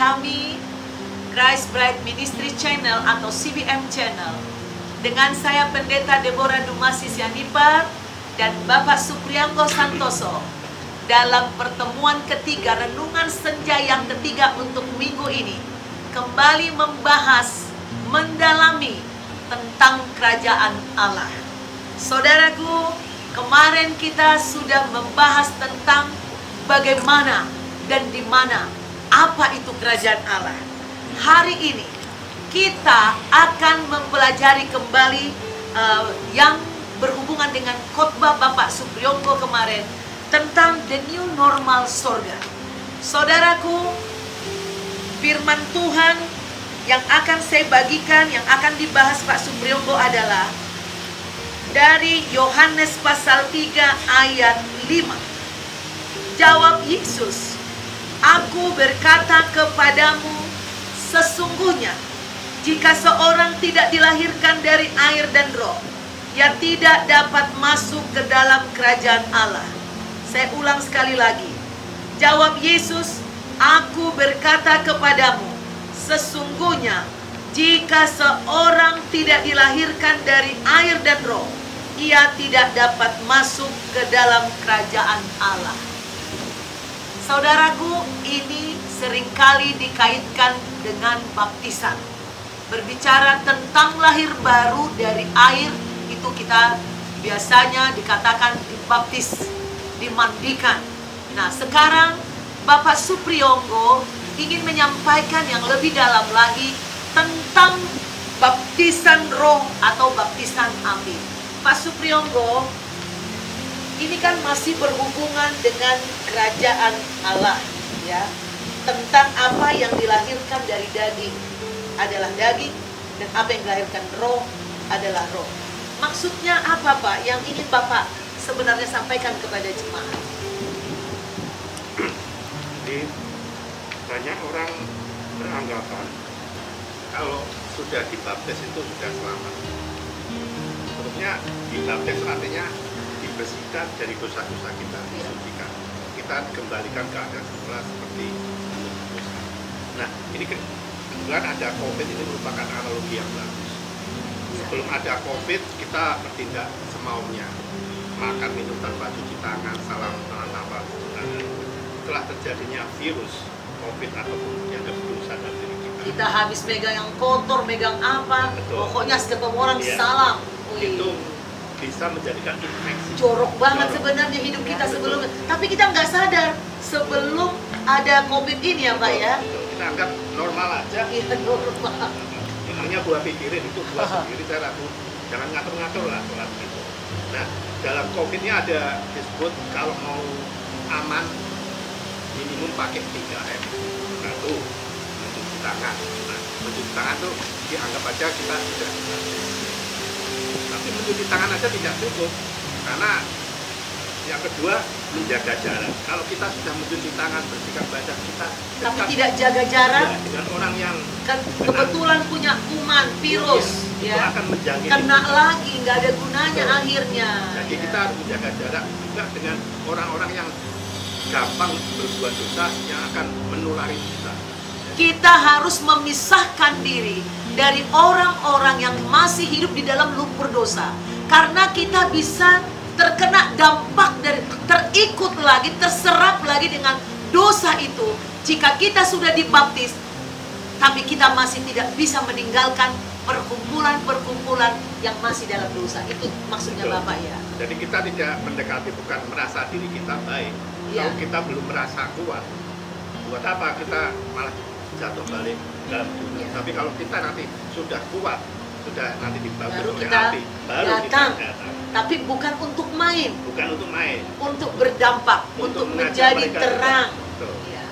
kami Christ Bride Ministry Channel atau CBM Channel dengan saya Pendeta Deborah Dumasi Sianipar dan Bapak Supriyanto Santoso dalam pertemuan ketiga, renungan senja yang ketiga untuk minggu ini kembali membahas, mendalami tentang kerajaan Allah. Saudaraku, kemarin kita sudah membahas tentang bagaimana dan di mana apa itu kerajaan Allah. Hari ini kita akan mempelajari kembali yang berhubungan dengan khotbah Bapak Supriyanto kemarin tentang the new normal surga. Saudaraku, firman Tuhan yang akan saya bagikan, yang akan dibahas Pak Supriyanto adalah dari Yohanes pasal 3 ayat 5. Jawab Yesus, "Aku berkata kepadamu, sesungguhnya jika seorang tidak dilahirkan dari air dan roh, ia tidak dapat masuk ke dalam kerajaan Allah." Saya ulang sekali lagi. Jawab Yesus, "Aku berkata kepadamu, sesungguhnya jika seorang tidak dilahirkan dari air dan roh, ia tidak dapat masuk ke dalam kerajaan Allah." Saudaraku, ini seringkali dikaitkan dengan baptisan. Berbicara tentang lahir baru dari air, itu kita biasanya dikatakan dibaptis, dimandikan. Nah, sekarang Bapak Supriyanto ingin menyampaikan yang lebih dalam lagi tentang baptisan roh atau baptisan amin. Pak Supriyanto, ini kan masih berhubungan dengan kerajaan Allah, ya. Tentang apa yang dilahirkan dari daging adalah daging, dan apa yang dilahirkan roh adalah roh. Maksudnya apa, Pak, yang ingin Bapak sebenarnya sampaikan kepada jemaat? Jadi banyak orang beranggapan kalau sudah dibaptis itu sudah selamat. Sebetulnya dibaptis artinya dibersihkan dari dosa-dosa kita, disucikan. Kita dikembalikan ke keadaan semula seperti dosa. Nah, ini kebetulan ada COVID, ini merupakan analogi yang bagus. Sebelum ada COVID, kita bertindak semaunya. Makan, minum tanpa cuci tangan, salam tanpa tangan. Setelah terjadinya virus COVID ataupun yang berusaha dari diri kita. Kita habis megang yang kotor, megang apa, Betul. Pokoknya ketemu orang salam. Itu bisa menjadikan infeksi. Jorok banget sebenarnya hidup kita sebelumnya. Tapi kita nggak sadar sebelum ada COVID ini ya, Pak, ya. Betul. Kita anggap normal aja. Iya, normal. Hanya buah pikirin itu buah sendiri, saya ragu. Jangan ngatur-ngatur lah sholat itu. Nah, dalam COVID-nya ada disebut kalau mau aman minimum pakai 3M. Satu, mencuci tangan. Nah, mencuci tangan tuh dianggap aja kita sudah. Tapi mencuci tangan aja tidak cukup, karena yang kedua menjaga jarak. Kalau kita sudah mencuci tangan, bersihkan badan kita, Tapi tidak jaga jarak, ya, dengan orang yang kan kebetulan punya kuman, virus, itu ya, akan menjangkit kena kita. lagi, nggak ada gunanya Betul. akhirnya. Jadi ya. kita harus menjaga jarak juga dengan orang-orang yang gampang berbuat dosa yang akan menulari kita. Kita harus memisahkan diri dari orang-orang yang masih hidup di dalam lumpur dosa. Karena kita bisa terkena dampak dari, terikut lagi, terserap lagi dengan dosa itu. Jika kita sudah dibaptis, tapi kita masih tidak bisa meninggalkan perkumpulan-perkumpulan yang masih dalam dosa. Itu maksudnya Betul. Bapak, ya. Jadi kita tidak mendekati, bukan merasa diri kita baik. Ya. Kalau kita belum merasa kuat, buat apa kita malah jatuh balik dalam dunia. Ya. Tapi kalau kita nanti sudah kuat, sudah nanti dibangun Baru oleh kita api, baru datang. kita datang. Tapi bukan untuk main, Bukan untuk main, untuk berdampak, untuk mengajak menjadi mereka terang. Betul. Ya.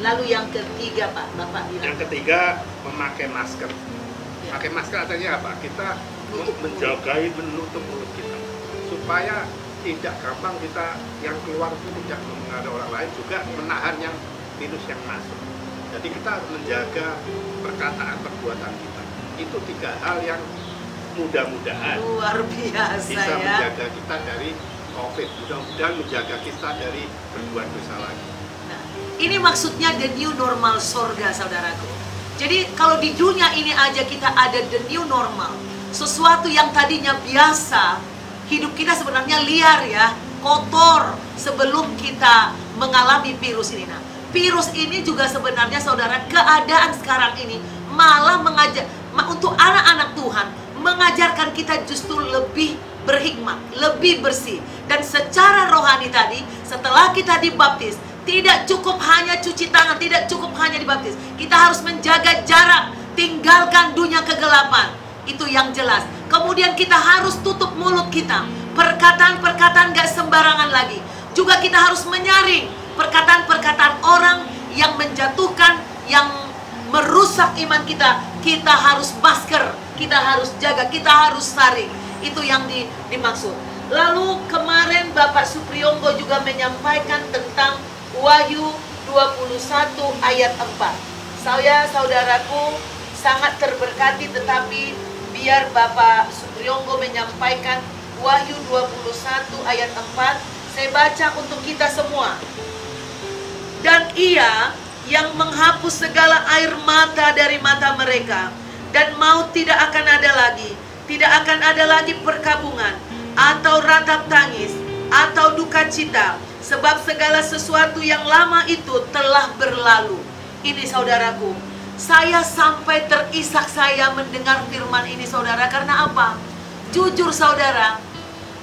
Lalu yang ketiga, Pak, Bapak bilang. Yang ketiga, memakai masker. Ya. Pakai masker artinya apa? Kita Tutup menjagai, menutup mulut kita supaya tidak gampang kita yang keluar itu tidak mengaruhi orang lain, juga menahan yang virus yang masuk. Jadi kita harus menjaga perkataan, perbuatan kita. Itu 3 hal yang mudah-mudahan Luar biasa, bisa ya. menjaga kita dari COVID. Mudah-mudahan menjaga kita dari berbuat dosa lagi. Nah, Ini maksudnya the new normal sorga, saudaraku. Jadi kalau di dunia ini aja kita ada the new normal, sesuatu yang tadinya biasa, hidup kita sebenarnya liar ya, kotor sebelum kita mengalami virus ini. Nah, virus ini juga sebenarnya saudara, keadaan sekarang ini malah mengajar untuk anak-anak Tuhan, mengajarkan kita justru lebih berhikmat, lebih bersih. Dan secara rohani tadi, setelah kita dibaptis, tidak cukup hanya cuci tangan, tidak cukup hanya dibaptis. Kita harus menjaga jarak, tinggalkan dunia kegelapan. Itu yang jelas. Kemudian kita harus tutup mulut kita. Perkataan-perkataan gak sembarangan lagi. Juga kita harus menyaring perkataan-perkataan orang yang menjatuhkan, yang merusak iman kita. Kita harus masker, kita harus jaga, kita harus saring. Itu yang dimaksud. Lalu kemarin Bapak Supriyonggo juga menyampaikan tentang Wahyu 21 ayat 4. Saya, saudaraku, sangat terberkati, tetapi biar Bapak Supriyonggo menyampaikan Wahyu 21 ayat 4. Saya baca untuk kita semua. Dan ia yang menghapus segala air mata dari mata mereka, dan maut tidak akan ada lagi. Tidak akan ada lagi perkabungan, atau ratap tangis, atau duka cita, sebab segala sesuatu yang lama itu telah berlalu. Ini saudaraku, saya sampai terisak saya mendengar firman ini saudara. Karena apa? Jujur saudara,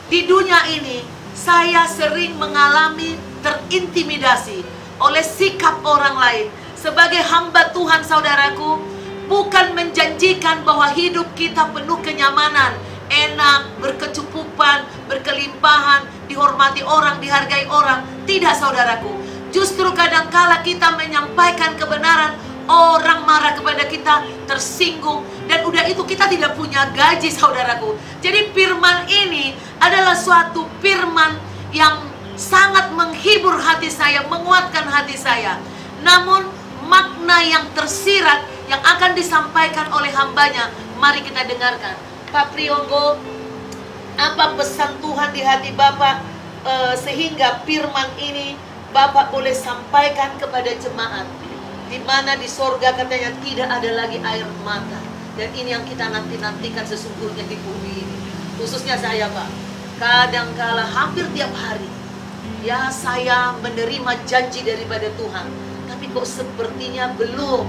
di dunia ini saya sering mengalami terintimidasi oleh sikap orang lain. Sebagai hamba Tuhan saudaraku, bukan menjanjikan bahwa hidup kita penuh kenyamanan, enak, berkecukupan, berkelimpahan, dihormati orang, dihargai orang. Tidak saudaraku. Justru kadangkala kita menyampaikan kebenaran, orang marah kepada kita, tersinggung, dan udah itu kita tidak punya gaji saudaraku. Jadi firman ini adalah suatu firman yang sangat menghibur hati saya, menguatkan hati saya. Namun makna yang tersirat yang akan disampaikan oleh hambanya, mari kita dengarkan. Pak Priyonggo, apa pesan Tuhan di hati Bapak sehingga firman ini Bapak boleh sampaikan kepada jemaat, di mana di sorga katanya tidak ada lagi air mata. Dan ini yang kita nanti-nantikan sesungguhnya di bumi ini. Khususnya saya Pak, kadangkala hampir tiap hari ya saya menerima janji daripada Tuhan, tapi kok sepertinya belum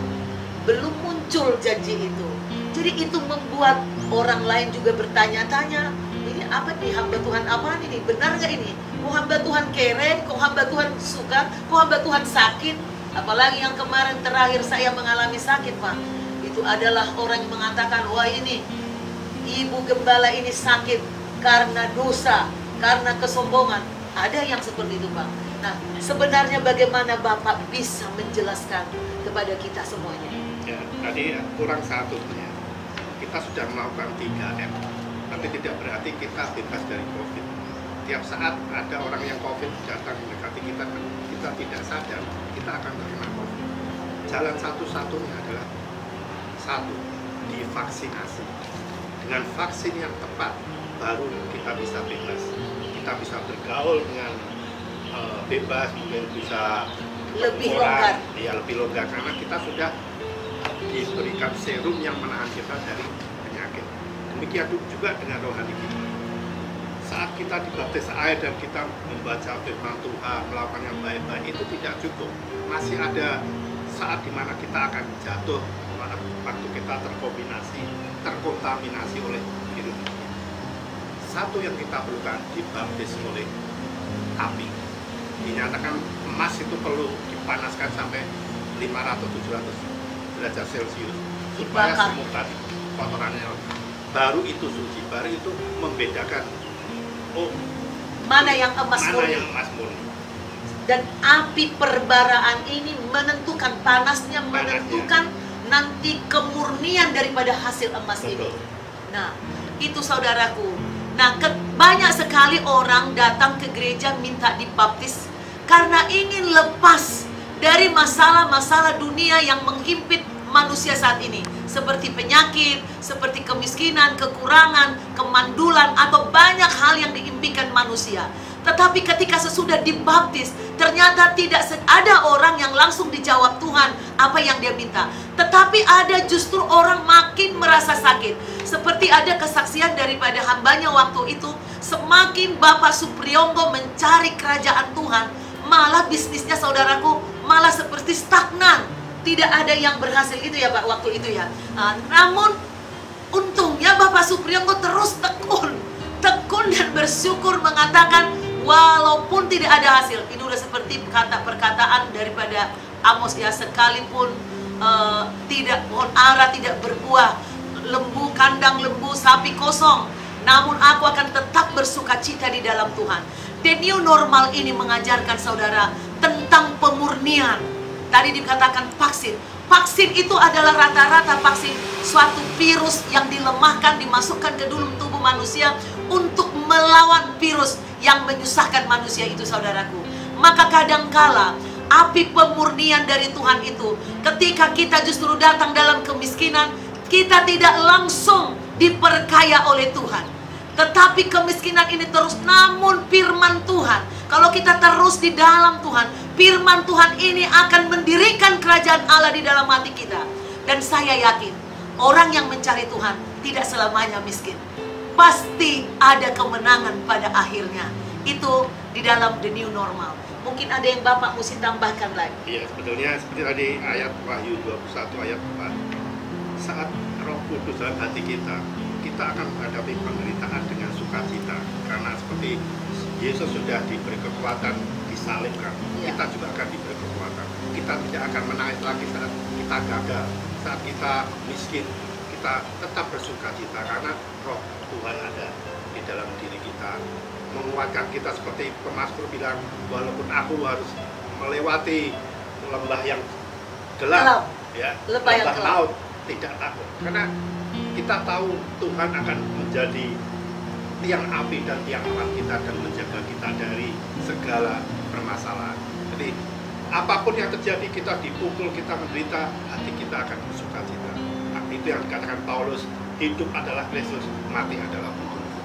muncul janji itu. Jadi itu membuat orang lain juga bertanya-tanya, ini apa nih, hamba Tuhan apaan ini? Benar nggak ini? Kok hamba Tuhan kere? Kok hamba Tuhan suka? Kok hamba Tuhan sakit? Apalagi yang kemarin terakhir saya mengalami sakit Pak. Itu adalah orang yang mengatakan, wah ini ibu gembala ini sakit karena dosa, karena kesombongan. Ada yang seperti itu Pak. Nah, sebenarnya bagaimana Bapak bisa menjelaskan kepada kita semuanya? Ya, tadi kurang satunya. Kita sudah melakukan 3M, tapi tidak berarti kita bebas dari COVID. Tiap saat ada orang yang COVID datang mendekati kita, kita tidak sadar, kita akan terkena COVID. Jalan satu-satunya adalah satu, divaksinasi. Dengan vaksin yang tepat, baru kita bisa bebas. Kita bisa bergaul dengan bebas, mungkin bisa lebih longgar. Ya, lebih longgar karena kita sudah diberikan serum yang menahan kita dari penyakit. Demikian juga dengan rohani kita. Saat kita dibaptis air dan kita membaca firman Tuhan, melakukan yang baik-baik, itu tidak cukup. Masih ada saat dimana kita akan jatuh, waktu kita terkontaminasi oleh virus. Satu yang kita perlukan, dibaptis oleh api. Dinyatakan emas itu perlu dipanaskan sampai 500-700 derajat Celcius supaya semua kotorannya, baru itu suci, baru itu membedakan mana yang emas murni. Dan api perbaraan ini menentukan panasnya, menentukan nanti kemurnian daripada hasil emas ini. Nah, itu saudaraku. Nah, banyak sekali orang datang ke gereja minta dibaptis karena ingin lepas dari masalah-masalah dunia yang menghimpit manusia saat ini, seperti penyakit, seperti kemiskinan, kekurangan, kemandulan, atau banyak hal yang diimpikan manusia. Tetapi ketika sesudah dibaptis, ternyata tidak ada orang yang langsung dijawab Tuhan apa yang dia minta. Tetapi ada justru orang makin merasa sakit. Seperti ada kesaksian daripada hambanya waktu itu, semakin Bapak Supriyongko mencari kerajaan Tuhan, malah bisnisnya saudaraku malah seperti stagnan. Tidak ada yang berhasil itu ya Pak waktu itu ya. Namun untungnya Bapak Supriyongko terus tekun dan bersyukur, mengatakan walaupun tidak ada hasil. Ini udah seperti perkataan daripada Amos ya, sekalipun tidak pohon ara tidak berbuah, lembu kandang lembu sapi kosong, namun aku akan tetap bersuka cita di dalam Tuhan. The new normal ini mengajarkan saudara tentang pemurnian. Tadi dikatakan vaksin. Vaksin itu adalah rata-rata vaksin suatu virus yang dilemahkan, dimasukkan ke dalam tubuh manusia untuk melawan virus yang menyusahkan manusia itu saudaraku. Maka kadangkala api pemurnian dari Tuhan itu, ketika kita justru datang dalam kemiskinan, kita tidak langsung diperkaya oleh Tuhan. Tetapi kemiskinan ini terus, namun firman Tuhan, kalau kita terus di dalam Tuhan, firman Tuhan ini akan mendirikan kerajaan Allah di dalam hati kita. Dan saya yakin, orang yang mencari Tuhan tidak selamanya miskin. Pasti ada kemenangan pada akhirnya. Itu di dalam the new normal. Mungkin ada yang Bapak mesti tambahkan lagi. Iya, sebetulnya seperti tadi ayat Wahyu 21 ayat 4. Saat Roh Kudus dalam hati kita, kita akan menghadapi penderitaan dengan sukacita. Karena seperti Yesus sudah diberi kekuatan, disalibkan, kita juga akan diberi kekuatan. Kita tidak akan menangis lagi saat kita gagal, saat kita miskin. Kita tetap bersukacita karena Roh Tuhan ada di dalam diri kita, menguatkan kita. Seperti pemazmur bilang, walaupun aku harus melewati lembah yang gelap, ya, lembah laut, tidak takut, karena kita tahu Tuhan akan menjadi tiang api dan tiang awan kita dan menjaga kita dari segala permasalahan. Jadi apapun yang terjadi, kita dipukul, kita menderita, hati kita akan bersukacita. Itu yang dikatakan Paulus, hidup adalah Kristus, mati adalah untukku.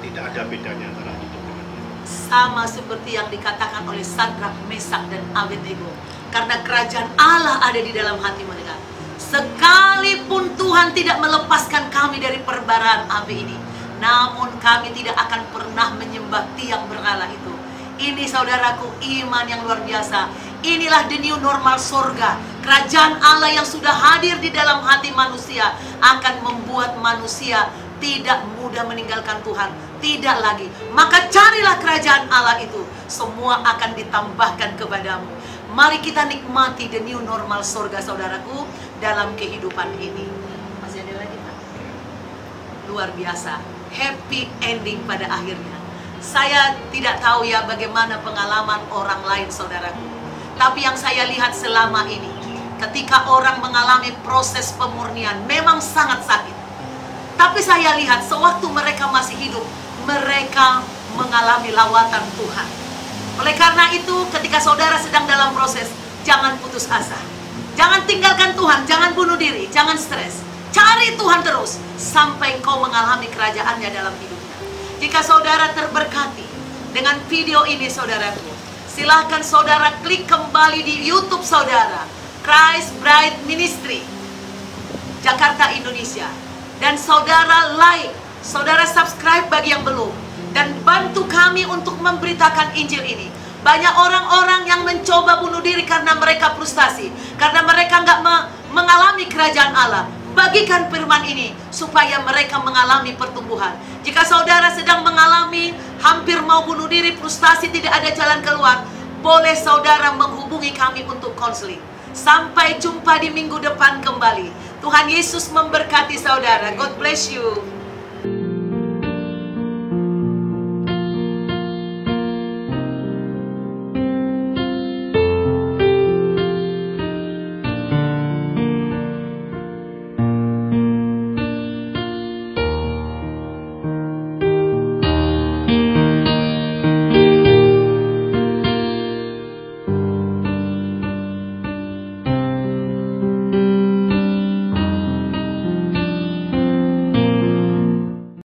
Tidak ada bedanya antara hidup dengan mati. Sama seperti yang dikatakan oleh Sadrak, Mesak, dan Abednego. Karena kerajaan Allah ada di dalam hati mereka. Sekalipun Tuhan tidak melepaskan kami dari perbaraan api ini, namun kami tidak akan pernah menyembah tiang berhala itu. Ini saudaraku, iman yang luar biasa. Inilah the new normal surga. Kerajaan Allah yang sudah hadir di dalam hati manusia akan membuat manusia tidak mudah meninggalkan Tuhan. Tidak lagi. Maka carilah kerajaan Allah itu. Semua akan ditambahkan kepadamu. Mari kita nikmati the new normal surga saudaraku dalam kehidupan ini. Masih ada lagi Pak? Luar biasa. Happy ending pada akhirnya. Saya tidak tahu ya bagaimana pengalaman orang lain saudaraku. Tapi yang saya lihat selama ini, ketika orang mengalami proses pemurnian, memang sangat sakit. Tapi saya lihat sewaktu mereka masih hidup, mereka mengalami lawatan Tuhan. Oleh karena itu, ketika saudara sedang dalam proses, jangan putus asa. Jangan tinggalkan Tuhan, jangan bunuh diri, jangan stres. Cari Tuhan terus, sampai engkau mengalami kerajaannya dalam hidupnya. Jika saudara terberkati dengan video ini saudaraku, silahkan saudara klik kembali di YouTube saudara, Christ Bride Ministry Jakarta, Indonesia. Dan saudara like, saudara subscribe bagi yang belum. Dan bantu kami untuk memberitakan Injil ini. Banyak orang-orang yang mencoba bunuh diri karena mereka frustasi, karena mereka nggak mengalami kerajaan Allah. Bagikan firman ini supaya mereka mengalami pertumbuhan. Jika saudara sedang mengalami hampir mau bunuh diri, frustasi, tidak ada jalan keluar, boleh saudara menghubungi kami untuk konseling. Sampai jumpa di minggu depan kembali. Tuhan Yesus memberkati saudara. God bless you.